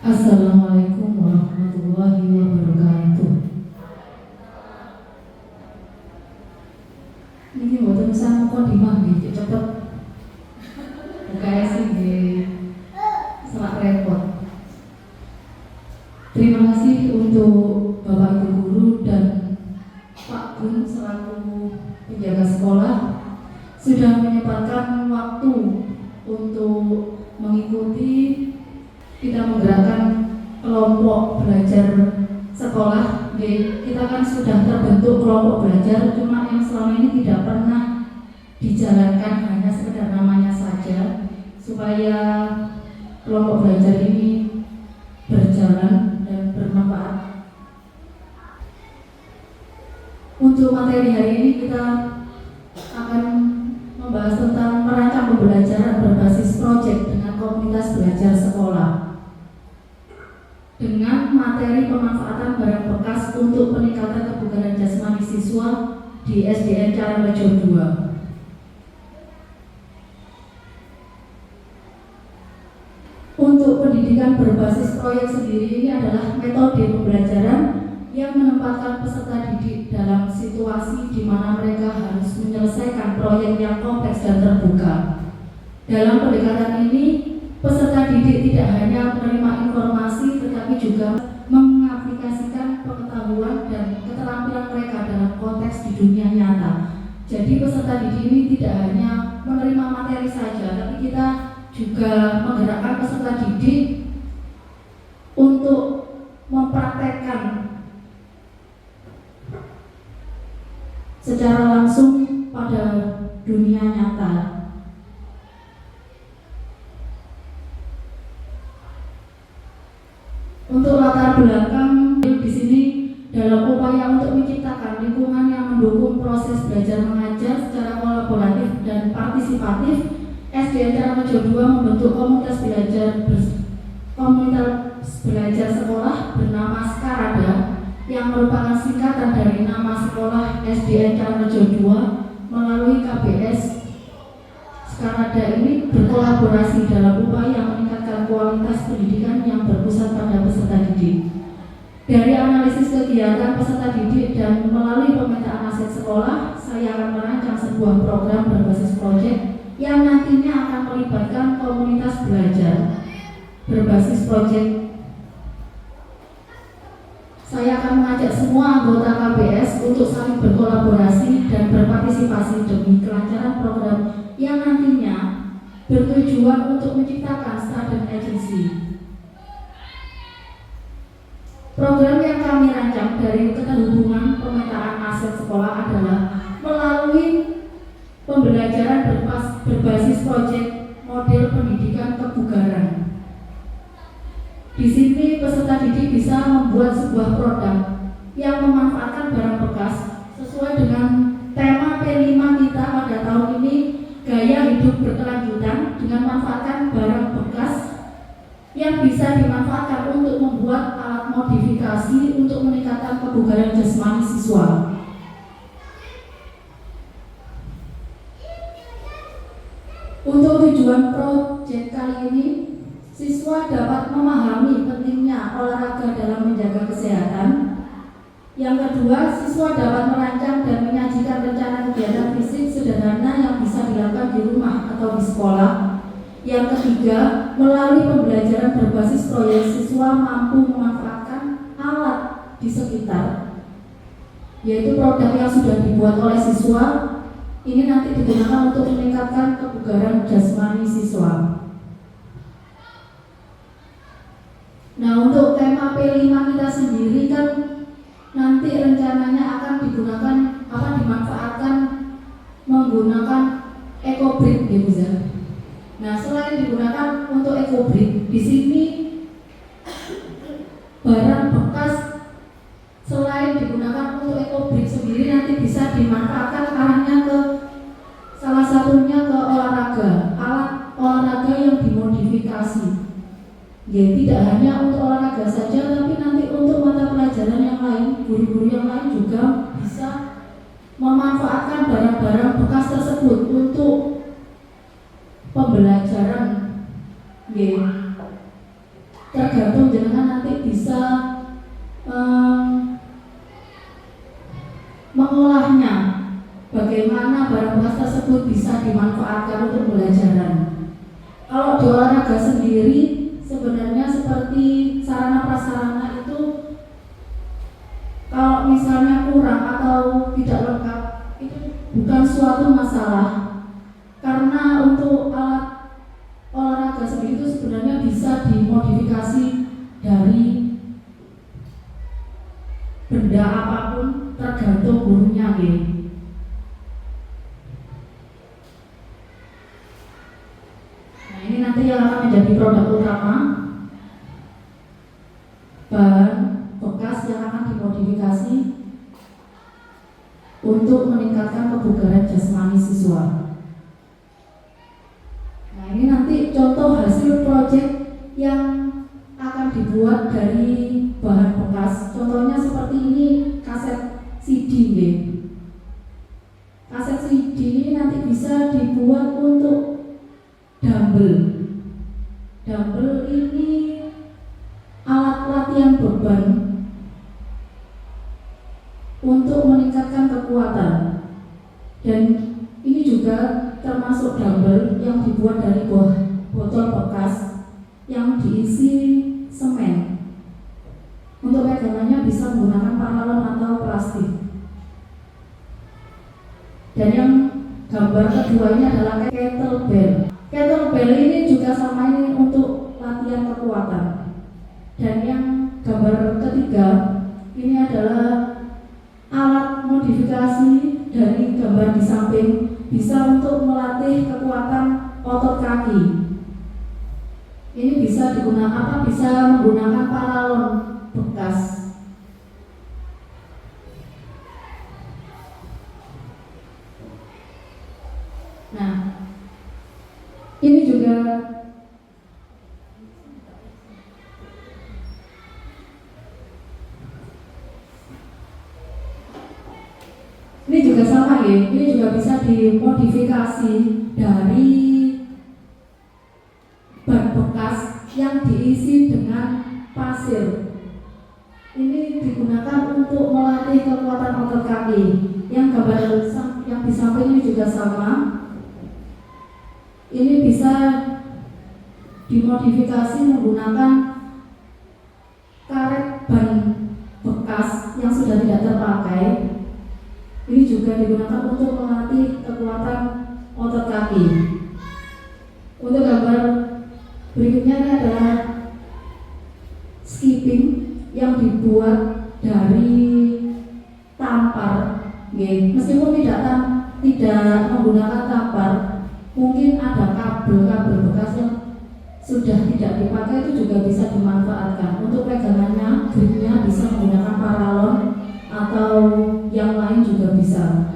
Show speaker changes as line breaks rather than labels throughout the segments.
Assalamualaikum warahmatullahi wabarakatuh. Ini buatan sama kodimah gitu, cepet. Kayak sih di serak repot. Terima kasih untuk Bapak Ibu Guru dan Pak Gun selaku penjaga sekolah sudah menyempatkan waktu untuk mengikuti kita menggerakkan kelompok belajar sekolah. Kita kan sudah terbentuk kelompok belajar, cuma yang selama ini tidak pernah dijalankan, hanya sekedar namanya saja, supaya kelompok belajar ini berjalan dan bermanfaat. Untuk materi hari ini kita akan membahas tentang merancang pembelajaran berbasis proyek dengan komunitas belajar sekolah, dengan materi pemanfaatan barang bekas untuk peningkatan kebugaran jasmani siswa di SDN Carangrejo 2. Untuk pendidikan berbasis proyek sendiri, ini adalah metode pembelajaran yang menempatkan peserta didik dalam situasi di mana mereka harus menyelesaikan proyek yang kompleks dan terbuka. Dalam pendekatan ini, peserta didik tidak hanya menerima informasi, tetapi juga mengaplikasikan pengetahuan dan keterampilan mereka dalam konteks di dunia nyata. Jadi peserta didik ini tidak hanya menerima materi saja, tapi kita juga menggerakkan peserta didik untuk mempraktekkan secara langsung pada dunia nyata. Untuk latar belakang di sini dalam upaya untuk menciptakan lingkungan yang mendukung proses belajar mengajar secara kolaboratif dan partisipatif, SDN Carangrejo 2 membentuk komunitas belajar sekolah bernama Skarada, yang merupakan singkatan dari nama sekolah SDN Carangrejo 2. Melalui KBS, Skarada ini berkolaborasi dalam upaya meningkatkan kualitas pendidikan yang berpusat pada peserta didik. Dari analisis kegiatan peserta didik dan melalui pemetaan aset sekolah, saya akan merancang sebuah program berbasis proyek yang nantinya akan melibatkan komunitas belajar berbasis proyek. Saya akan mengajak semua anggota KBS untuk saling berkolaborasi dan berpartisipasi demi kelancaran program yang nantinya bertujuan untuk menciptakan student agency. Program yang kami rancang dari keterhubungan pemetaan aset sekolah adalah melalui pembelajaran berbasis proyek model pendidikan kebugaran. Di sini peserta didik bisa membuat sebuah produk yang memanfaatkan barang bekas sesuai dengan tema P5 kita pada tahun ini, gaya hidup berkelanjutan, dengan memanfaatkan barang bekas yang bisa dimanfaatkan untuk membuat alat modifikasi untuk meningkatkan kebugaran jasmani siswa. Untuk tujuan proyek kali ini, siswa dapat memahami pentingnya olahraga dalam menjaga kesehatan. Yang kedua, siswa dapat merancang dan menyajikan rencana kegiatan fisik sederhana yang bisa dilakukan di rumah atau di sekolah. Yang ketiga, melalui pembelajaran berbasis proyek, siswa mampu memanfaatkan alat di sekitar, yaitu produk yang sudah dibuat oleh siswa. Ini nanti digunakan untuk meningkatkan kebugaran jasmani siswa. Nah, untuk tema P5 kita sendiri kan nanti rencananya akan dimanfaatkan menggunakan ekobrik, ya Bu. Nah, selain digunakan untuk ekobrik, di sini barang bekas selain selain digunakan untuk ekobrik sendiri, nanti bisa dimanfaatkan arahnya ke salah satunya ke olahraga, alat olahraga yang dimodifikasi. Ya, tidak hanya untuk olahraga saja, tapi nanti untuk mata pelajaran yang lain, guru-guru yang lain juga bisa memanfaatkan barang-barang bekas tersebut untuk pembelajaran. Ya, tergantung jenengan nanti bisa mengolahnya, bagaimana barang bekas tersebut bisa dimanfaatkan untuk pembelajaran. Kalau di olahraga sendiri, sebenarnya seperti sarana prasarana itu kalau misalnya kurang atau tidak lengkap, itu bukan suatu masalah, karena untuk alat olahraga sendiri itu sebenarnya bisa dimodifikasi dari benda apapun, tergantung gurunya. Nah, ini nanti yang akan menjadi produk utama, bahan bekas yang akan dimodifikasi untuk meningkatkan kebugaran jasmani siswa. Nah, ini nanti contoh hasil proyek yang akan dibuat dari bahan bekas. Contohnya seperti ini, kaset CD. Kaset CD ini nanti bisa dibuat untuk dumbbell. Dumbbell ini alat latihan beban untuk meningkatkan kekuatan, dan ini juga termasuk dumbbell yang dibuat dari botol bekas yang diisi semen. Untuk pegangannya bisa menggunakan paralon atau plastik. Dan yang gambar kedua ini adalah kettlebell. Kettlebell ini juga sama, ini untuk latihan kekuatan. Dan yang gambar ketiga ini adalah alat modifikasi dari gambar di samping, bisa untuk melatih kekuatan otot kaki. Ini bisa digunakan bisa menggunakan paralon bekas. Nah, ini juga sama ya. Ini juga bisa dimodifikasi dari ban bekas yang diisi dengan pasir. Ini digunakan untuk melatih kekuatan otot kaki. Yang gambar yang di samping ini juga sama. Ini bisa dimodifikasi menggunakan karet ban bekas yang sudah tidak terpakai. Ini juga digunakan untuk melatih kekuatan otot kaki. Untuk gambar berikutnya ini adalah skipping yang dibuat dari tampar. Meskipun tidak menggunakan tampar, mungkin ada kabel bekas yang sudah tidak dipakai, itu juga bisa dimanfaatkan. Untuk pegangannya, gripnya bisa menggunakan paralon atau yang lain juga bisa.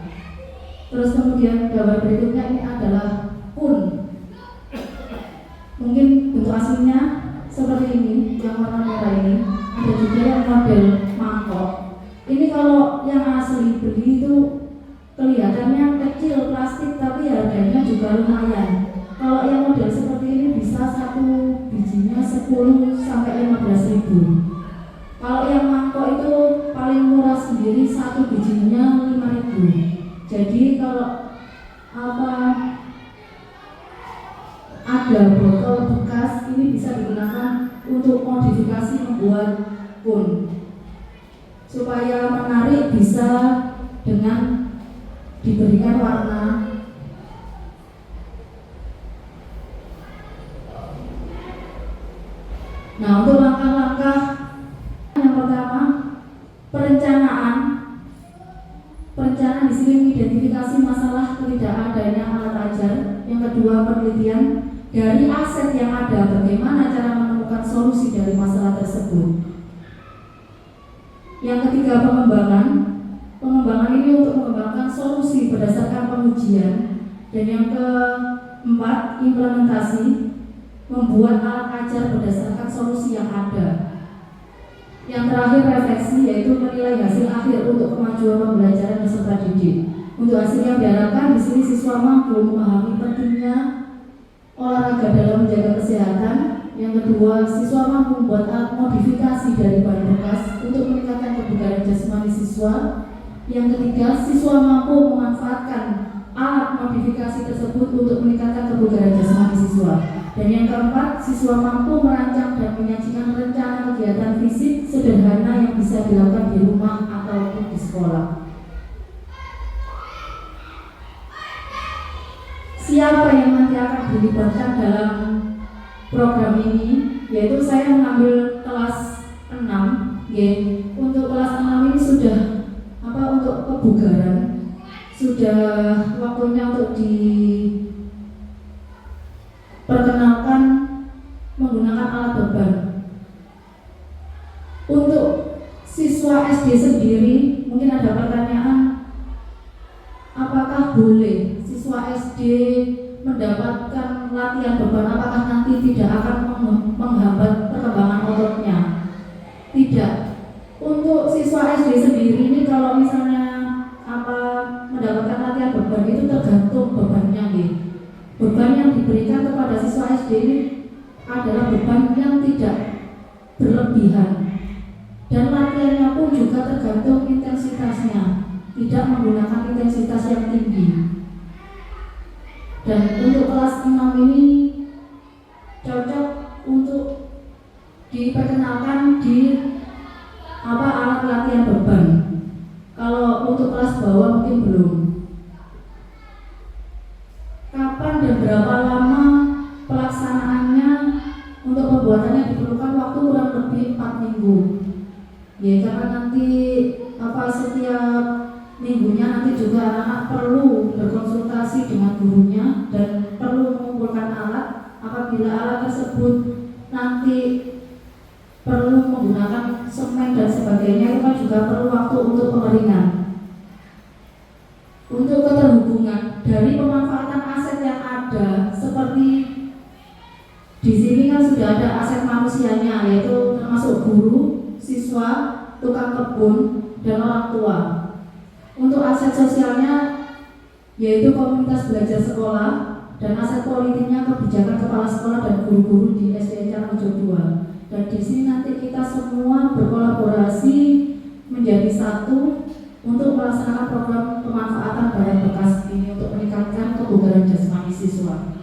Terus kemudian gambar berikutnya ini adalah pun. Mungkin bentuk aslinya seperti ini, yang warna merah ini. Ada juga yang model mangkok. Ini kalau yang asli beli itu kelihatannya kecil plastik, tapi harganya juga lumayan. Kalau yang model seperti ini bisa satu bijinya 10 sampai 15 ribu. Kalau yang mangkok itu paling murah sendiri satu bijinya 5.000. Jadi kalau ada botol bekas, ini bisa digunakan untuk modifikasi membuat pun, supaya menarik bisa dengan diberikan warna. Nah, untuk langkah-langkah yang pertama, perencanaan di sini mengidentifikasi masalah ketidakadanya alat ajar. Yang kedua, penelitian dari aset yang ada, bagaimana cara menemukan solusi dari masalah tersebut. Yang ketiga, pengembangan. Pengembangan ini untuk mengembangkan solusi berdasarkan pengujian. Dan yang keempat, implementasi, membuat alat ajar berdasarkan solusi yang ada. Yang terakhir, refleksi, yaitu menilai hasil akhir untuk kemajuan pembelajaran peserta didik. Untuk hasil yang diharapkan, di sini siswa mampu memahami pentingnya olahraga dalam menjaga kesehatan. Yang kedua, siswa mampu membuat alat modifikasi dari bahan bekas untuk meningkatkan kebugaran jasmani siswa. Yang ketiga, siswa mampu memanfaatkan alat modifikasi tersebut untuk meningkatkan kebugaran jasmani siswa. Dan yang keempat, siswa mampu merancang dan menyajikan rencana kegiatan fisik sederhana yang bisa dilakukan di rumah ataupun di sekolah. Siapa yang nanti akan dilibatkan dalam program ini? Yaitu saya mengambil kelas 6, ya. Untuk kelas 6 ini sudah untuk kebugaran, sudah waktunya untuk diperkenalkan menggunakan alat beban. Untuk siswa SD sendiri, mungkin ada pertanyaan, apakah boleh siswa SD mendapatkan latihan beban? Apakah nanti tidak akan menghambat perkembangan ototnya? Tidak. Untuk siswa SD sendiri ini kalau misalnya mendapatkan latihan beban itu tergantung bebannya, nih. Beban yang diberikan kepada siswa SD ini adalah beban yang tidak berlebihan. Dan latihannya pun juga tergantung intensitasnya, tidak menggunakan intensitas yang tinggi. Dan untuk kelas 6 ini cocok untuk diperkenalkan di alat latihan beban. Kalau untuk kelas bawah mungkin belum. Kapan dan berapa lama pelaksanaannya? Untuk pembuatannya diperlukan waktu kurang lebih 4 minggu. Ya, karena nanti setiap minggunya nanti juga anak-anak perlu berkonsultasi dengan gurunya dan perlu mengumpulkan alat. Apabila alat tersebut nanti perlu menggunakan semen dan sebagainya, itu juga perlu waktu untuk pengeringan. Untuk keterhubungan dari pemanfaatan aset yang ada, seperti di sini kan sudah ada aset manusianya, yaitu termasuk guru, siswa, tukang kebun, dan orang tua. Untuk aset sosialnya, yaitu komunitas belajar sekolah, dan aset politiknya kebijakan kepala sekolah dan guru-guru di SD Carmojo 2. Dan di sini nanti kita semua berkolaborasi menjadi satu untuk melaksanakan program pemanfaatan barang bekas ini untuk meningkatkan kebugaran jasmani siswa.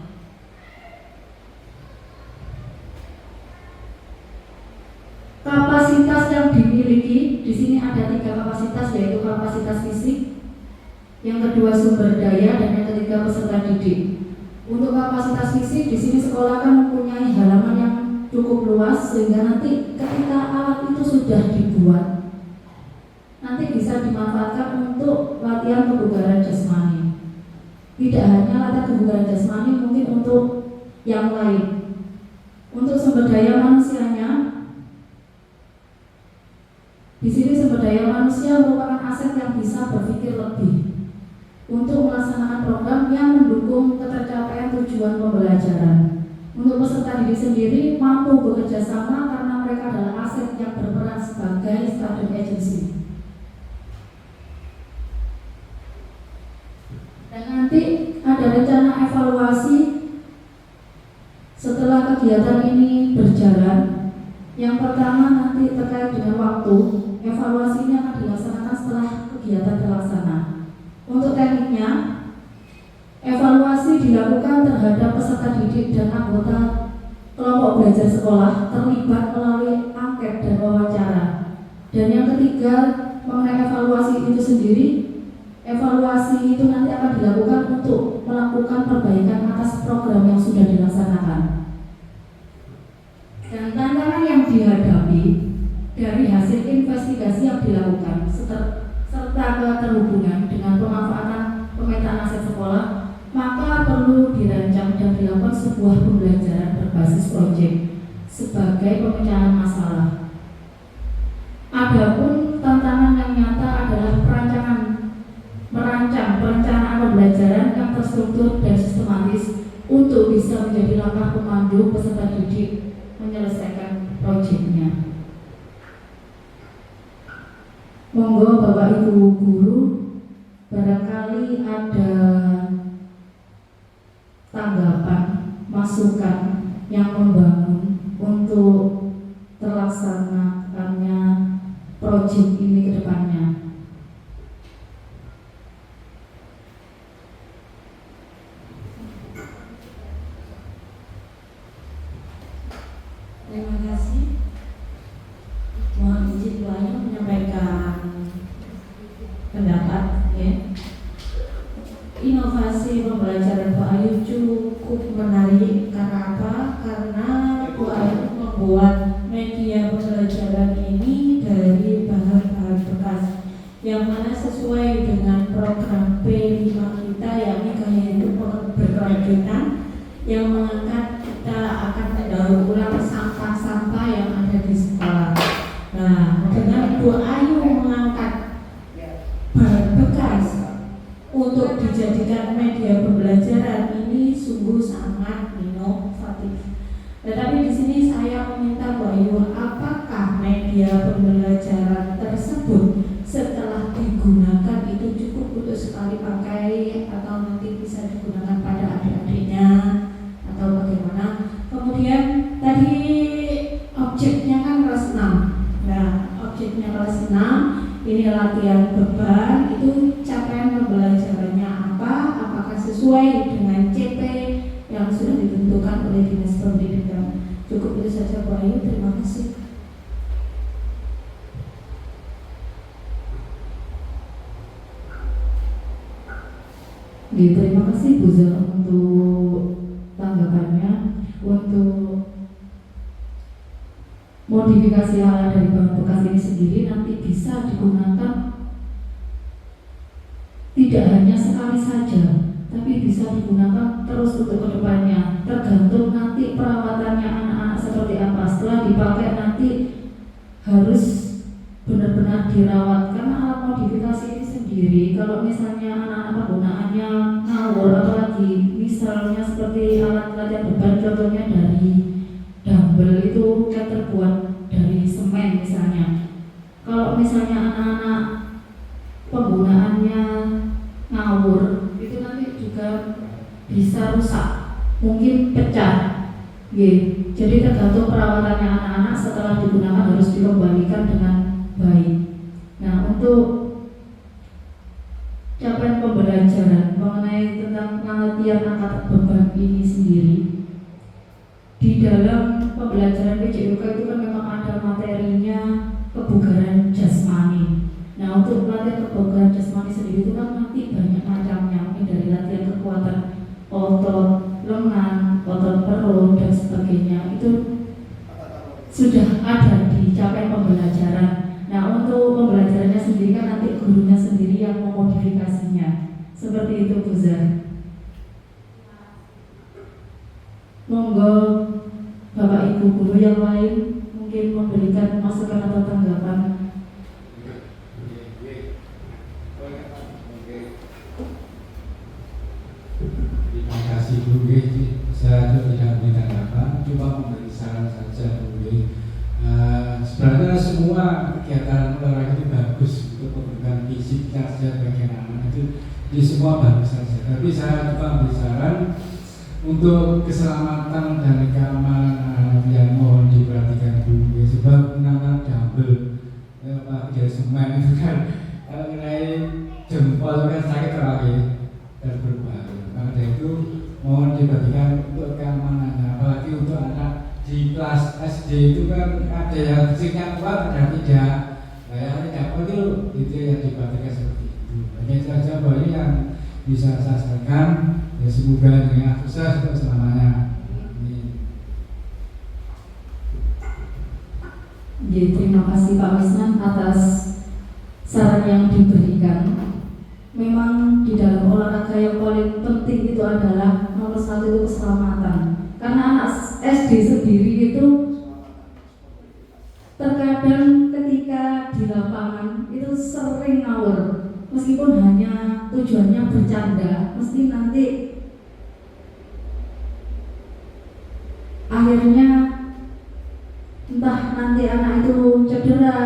Kapasitas yang dimiliki di sini ada 3 kapasitas, yaitu kapasitas fisik, yang kedua sumber daya, dan yang ketiga peserta didik. Untuk kapasitas fisik di sini sekolah kan mempunyai halaman yang cukup luas sehingga nanti ketika alat itu sudah dibuat nanti bisa dimanfaatkan untuk latihan kebugaran jasmani. Tidak hanya latihan kebugaran jasmani, mungkin untuk yang lain. Untuk sumber daya manusianya, di sini sumber daya manusia merupakan aset yang bisa berpikir lebih untuk melaksanakan program yang mendukung ketercapaian tujuan pembelajaran. Untuk peserta didik sendiri mampu bekerja sama karena mereka adalah aset yang berperan sebagai student agency. Dan nanti ada rencana evaluasi setelah kegiatan ini berjalan. Yang pertama nanti terkait dengan waktu, evaluasi ini akan dilaksanakan setelah kegiatan terlaksana. Untuk tekniknya, evaluasi dilakukan terhadap peserta didik dan anggota kelompok belajar sekolah terlibat melalui angket dan wawancara. Dan yang ketiga, mengenai evaluasi itu sendiri, evaluasi itu nanti akan dilakukan untuk melakukan perbaikan atas program yang sudah dilaksanakan. Dan tantangan yang dihadapi dari hasil investigasi yang dilakukan serta keterhubungan dengan pemanfaatan pemetaan aset sekolah, maka perlu dirancang dan dilakukan sebuah pembelajaran berbasis proyek sebagai pemecahan masalah. Adapun tantangan terstruktur dan sistematis untuk bisa menjadi langkah pemandu peserta didik menyelesaikan proyeknya. Monggo Bapak Ibu Guru, barangkali ada tanggapan, masukan yang membangun untuk terlaksanakannya proyek ini ke depannya.
Terima kasih. Mohon izin Bu Ayu menyampaikan pendapat ya. Inovasi pembelajaran Bu Ayu cukup menarik. Karena apa? Karena Bu Ayu membuat media pembelajaran ini dari bahan-bahan bekas yang mana sesuai dengan program P5 kita, yakni gaya hidup berkelanjutan, yang mengangkat kita akan mendaur ulang sampah-sampah yang ada di sekolah. Nah, dengan Bu Ayu mengangkat bahan bekas untuk dijadikan media pembelajaran ini sungguh sangat inovatif. Tetapi di sini saya meminta Bu Ayu, apakah media pembelajaran tersebut setelah digunakan itu cukup untuk sekali pakai atau nanti bisa digunakan pada adik-adiknya atau bagaimana? Kemudian tadi objeknya kan kelas 6. Nah, objeknya kelas 6 ini latihan beban, itu capaian pembelajarannya apa? Apakah sesuai dengan CP yang sudah ditentukan oleh Dinas Pendidikan? Cukup itu saja Bu Ayu, terima kasih.
Terima kasih Bu Zul untuk tanggapannya. Untuk modifikasi hal dari bahan bekas ini sendiri nanti bisa digunakan tidak hanya sekali saja, tapi bisa digunakan terus untuk kedepannya. Tergantung nanti perawatannya anak-anak seperti apa. Setelah dipakai nanti harus benar-benar dirawat, karena alat modifikasi ini sendiri kalau misalnya anak-anak penggunaannya ngawur, apalagi misalnya seperti alat latihan beban, contohnya dari dumbbell itu kan terbuat dari semen misalnya. Kalau misalnya anak-anak penggunaannya ngawur, itu nanti juga bisa rusak, mungkin pecah. Jadi tergantung perawatannya anak-anak, setelah digunakan harus dikembalikan dengan baik. Nah, untuk capaian pembelajaran mengenai tentang latihan angkat beban ini sendiri, di dalam pembelajaran PJUK itu kan memang ada materinya kebugaran jasmani. Nah, untuk latihan kebugaran jasmani sendiri itu kan nanti banyak macamnya, mungkin dari latihan kekuatan otot lengan, otot perut dan sebagainya, itu sudah ada di capaian pembelajaran. Nah, untuk pembelajarannya sendiri kan nanti gurunya sendiri yang memodifikasinya. Seperti itu Bu Zah. Monggo Bapak Ibu guru yang lain mungkin memberikan masukan atau tanggapan.
Terima kasih Bu. Saya tidak memberi tanggapan, cuma memberi saran saja Bu. Sebenarnya semua kegiatan olahraga itu bagus untuk pembentukan fisik saja bagi anak-anak, itu di semua bagus saja. Tapi saya juga memberi saran untuk keselamatan dan keamanan anak yang mohon diperhatikan dulu. Sebab menggunakan dumbbell, pakai semen itu kan kalau kenai jempol kan sakit lagi dan berbahaya. Maka itu mohon diperhatikan untuk keamanannya, apalagi untuk anak di kelas SD itu kan ada yang fisiknya kuat, ada tidak. Nah, yang tidak kuat itu yang diperhatikan seperti itu. Hanya saja bahwa ini yang bisa saya sampaikan. Ya, semoga dengan sukses untuk selamanya.
Terima kasih Pak Wisnan atas saran yang diberikan. Memang di dalam olahraga yang paling penting itu adalah nomor satu itu keselamatan. Karena anak SD sendiri itu terkadang ketika di lapangan itu sering ngawur, meskipun hanya tujuannya bercanda, mesti nanti akhirnya entah nanti anak itu cedera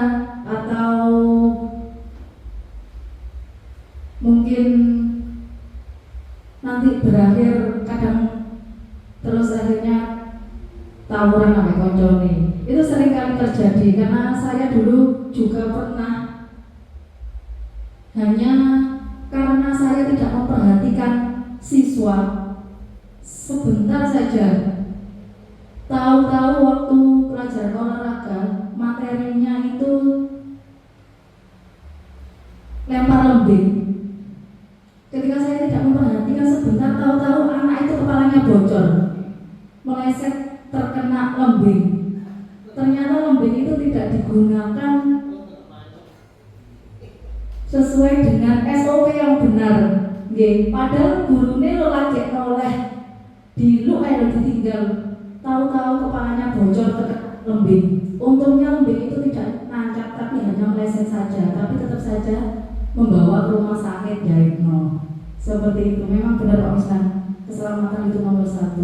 atau mungkin nanti berakhir kadang terus akhirnya tawuran sampai koncone. Itu sering kali terjadi karena saya dulu juga pernah, hanya karena saya tidak memperhatikan siswa sebentar saja, tahu-tahu waktu pelajaran olahraga materinya itu lempar lembing. Ketika saya tidak memperhatikan sebentar, tahu-tahu anak itu kepalanya bocor, meleset terkena lembing. Ternyata lembing itu tidak digunakan sesuai dengan SOP yang benar. Padahal gurunya lo lagi noleh di lu air ditinggal, tahu-tahu kepalanya bocor terkena lembing. Untungnya lembing itu tidak nancap tapi hanya meleset saja, tapi tetap saja membawa ke rumah sakit diagno. Seperti itu. Memang benar Pak Ustaz, keselamatan itu nomor 1.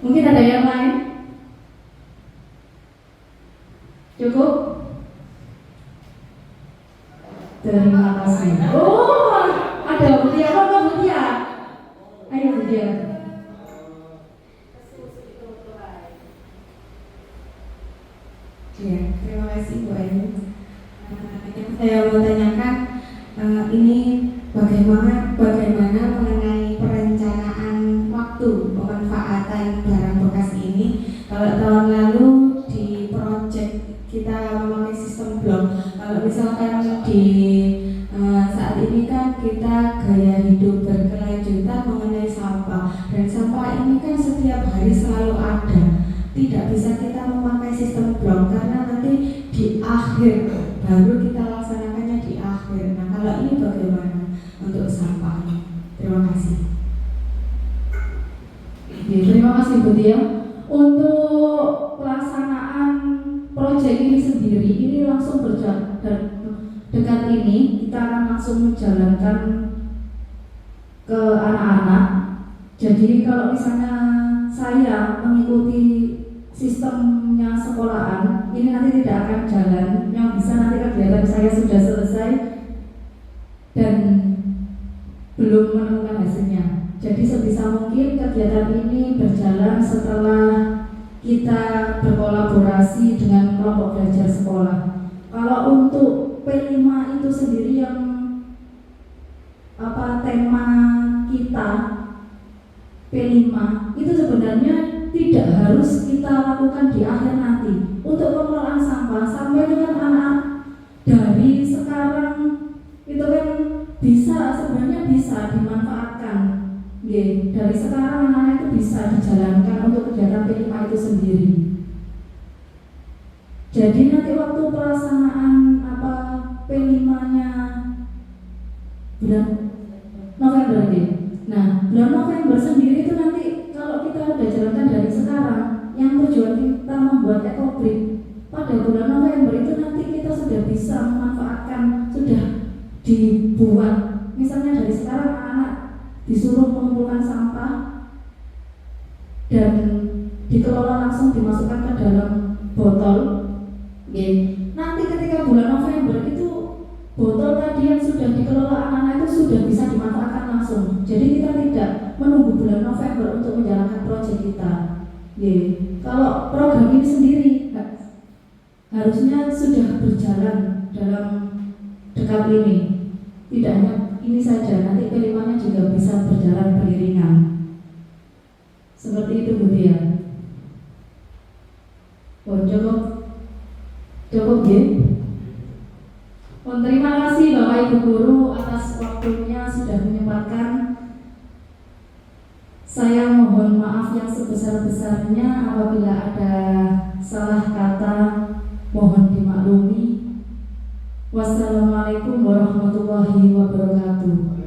Mungkin ada yang lain? Cukup? Terima kasih. Oh, ada Budia. Apa Budia? Ayo Budia.
Ya, terima kasih Bu Ayu. Yang saya mau tanyakan ini bagaimana mengenai perencanaan waktu pemanfaatan barang bekas ini. Kalau tahun lalu di proyek kita memakai sistem blok, kalau misalkan di saat ini kan kita gaya hidup berkelanjutan mengenai sampah, dan sampah ini kan setiap hari selalu ada. Tidak bisa kita memakai sistem blok karena nanti di akhir baru kita laksanakannya di akhir. Nah, kalau ini bagaimana untuk sampah? Terima kasih.
Terima kasih Bu Tia. Untuk pelaksanaan proyek ini sendiri, ini langsung berjalan dekat ini kita akan langsung menjalankan ke anak-anak. Jadi kalau misalnya saya mengikuti sistemnya sekolahan, ini nanti tidak akan jalan. Yang bisa nanti kegiatan saya sudah selesai dan belum menemukan hasilnya. Jadi sebisa mungkin kegiatan ini berjalan setelah kita berkolaborasi dengan kelompok belajar sekolah. Kalau untuk P5 itu sendiri yang tema kita P5 itu sebenarnya tidak harus kita lakukan di akhir nanti. Untuk pengelolaan sampah sampai dengan anak dari sekarang itu kan sebenarnya bisa dimanfaatkan. Dari sekarang anak-anak itu bisa dijalankan untuk kegiatan P5 itu sendiri. Jadi nanti waktu pelaksanaan P5-nya bulan November Nah, bulan November sendiri itu nanti kalau kita udah jalankan dari sekarang, yang tujuan kita membuat ekobrik pada bulan November itu nanti kita sudah bisa memanfaatkan, sudah dibuat. Misalnya dari sekarang anak-anak disuruh mengumpulkan sampah dan dikelola langsung dimasukkan ke dalam botol. Nanti ketika bulan November itu botol tadi yang sudah dikelola anak-anak itu sudah bisa dimanfaatkan langsung. Jadi kita tidak menunggu bulan November untuk menjalankan proyek kita. Kalau program ini sendiri harusnya sudah berjalan dalam dekat ini. Tidak hanya ini saja, nanti P5-nya juga bisa berjalan beriringan. Seperti itu Bu Tia. Cukup ya. Terima kasih Bapak Ibu Guru atas waktunya sudah menyempatkan. Saya mohon maaf yang sebesar-besarnya apabila ada salah kata, mohon dimaklumi. Wassalamualaikum warahmatullahi wabarakatuh.